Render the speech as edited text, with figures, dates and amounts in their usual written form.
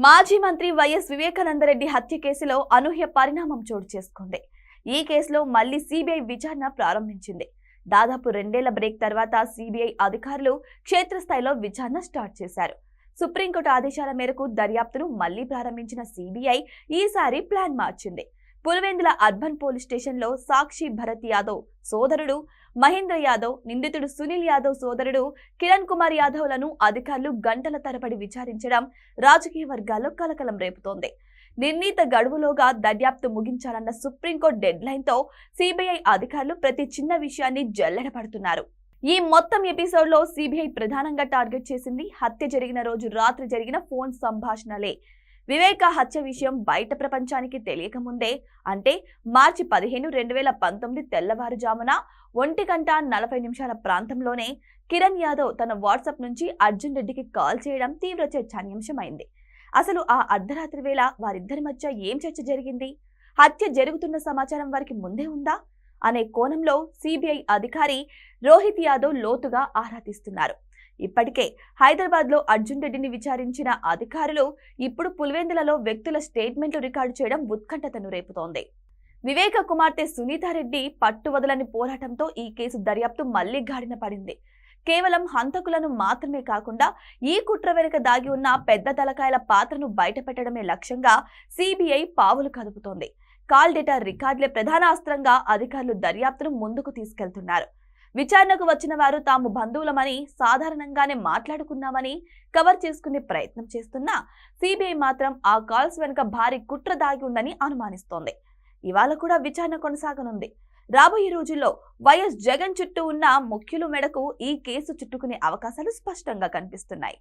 మాజీ మంత్రి వైఎస్ వివేకానందరెడ్డి హత్య కేసులో అనూహ్య పరిణామం చోటు చేసుకుంది. ఈ కేసులో మళ్లీ సిబిఐ విచారణ ప్రారంభించింది. దాదాపు 2 ఏళ్ల బ్రేక్ తర్వాత సిబిఐ అధికారులు క్షేత్రస్థాయిలో విచారణ స్టార్ట్ చేశారు. సుప్రీంకోర్టు ఆదేశాల మేరకు దర్యాప్తును మళ్లీ ప్రారంభించిన సిబిఐ ఈసారి ప్లాన్ మార్చింది. పులివెందుల అర్బన్ పోలీస్ స్టేషన్లో సాక్షి భరత్ యాదవ్ సోదరుడు మహేంద్ర యాదవ్, నిందితుడు సునీల్ యాదవ్ సోదరుడు కిరణ్ కుమార్ యాదవ్లను అధికారులు గంటల తరబడి విచారించడం రాజకీయ వర్గాల్లో కలకలం రేపుతోంది. నిర్ణీత గడువులోగా దర్యాప్తు ముగించాలన్న సుప్రీంకోర్టు డెడ్ లైన్తో సిబిఐ అధికారులు ప్రతి చిన్న విషయాన్ని జల్లెడపడుతున్నారు. ఈ మొత్తం ఎపిసోడ్లో సిబిఐ ప్రధానంగా టార్గెట్ చేసింది హత్య జరిగిన రోజు రాత్రి జరిగిన ఫోన్ సంభాషణలే. వివేక హత్య విషయం బయట ప్రపంచానికి తెలియకముందే, అంటే మార్చి 15, 2019 తెల్లవారుజామున 1:40 ప్రాంతంలోనే కిరణ్ యాదవ్ తన వాట్సాప్ నుంచి అర్జున్ రెడ్డికి కాల్ చేయడం తీవ్ర చర్చానీయాంశమైంది. అసలు ఆ అర్ధరాత్రి వేళ వారిద్దరి మధ్య ఏం చర్చ జరిగింది? హత్య జరుగుతున్న సమాచారం వారికి ముందే ఉందా అనే కోణంలో సిబిఐ అధికారి రోహిత్ యాదవ్ లోతుగా ఆరా తీస్తున్నారు. ఇప్పటికే హైదరాబాద్లో అర్జున్ రెడ్డిని విచారించిన అధికారులు ఇప్పుడు పులివెందులలో వ్యక్తుల స్టేట్మెంట్లు రికార్డు చేయడం ఉత్కంఠతను రేపుతోంది. వివేక కుమార్తె సునీతారెడ్డి పట్టువదలని పోరాటంతో ఈ కేసు దర్యాప్తు మళ్లీ గాడిన పడింది. కేవలం హంతకులను మాత్రమే కాకుండా ఈ కుట్ర వెనుక దాగి ఉన్న పెద్ద తలకాయల పాత్రను బయటపెట్టడమే లక్ష్యంగా సిబిఐ పావులు కదుపుతోంది. కాల్ డేటా రికార్డులే ప్రధాన అస్త్రంగా అధికారులు దర్యాప్తును ముందుకు తీసుకెళ్తున్నారు. విచారణకు వచ్చిన వారు తాము బంధువులమని, సాధారణంగానే మాట్లాడుకున్నామని కవర్ చేసుకునే ప్రయత్నం చేస్తున్నా సిబిఐ మాత్రం ఆ కాల్స్ వెనుక భారీ కుట్ర దాగి ఉందని అనుమానిస్తోంది. ఇవాళ కూడా విచారణ కొనసాగనుంది. రాబోయే రోజుల్లో వైఎస్ జగన్ చుట్టూ ఉన్న ముఖ్యుల మెడకు ఈ కేసు చుట్టుకునే అవకాశాలు స్పష్టంగా కనిపిస్తున్నాయి.